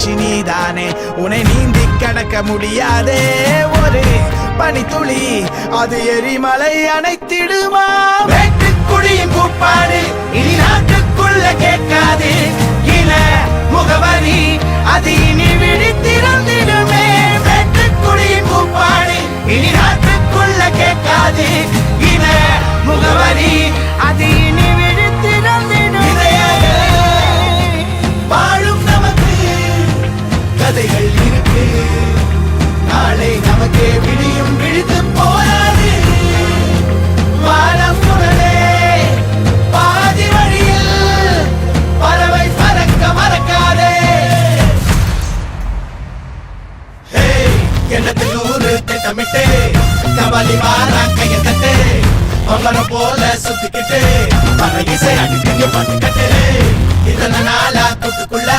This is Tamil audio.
மூச்சு நீதானே, உன்னை நீந்தி கடக்க முடியாதே ஒரு பனித்துளி, அது எரிமலை அணைத்திடுமா? வெட்டுக்குடியின் கூப்பாடு இனி நாட்டுக்குள்ள கேட்காது, இன முகவரி அது இனி விழித்திறந்திடுமே. வெட்டுக்குடியின் கூப்பாடு இனி நாட்டுக்குள்ள கேட்காது, இன முகவரி அது இனி விழித்திறந்திடுமே. வாழும் நமக்கு கதைகள் இருக்கு, நாளை நமக்கே விடியும் விழித்து போராது. வானம் புரளே பாதி வழியில் பறவை பறக்க மறக்காதே. எண்ணத்தில் 100 திட்டமிட்டு கவலி வாரா கைய தட்டு, பம்பரம் போல சுத்திக்கிட்டு பல இசை அடிக்கடி பாட்டு கட்டு. இதனால நாளா தொட்டுக்குள்ள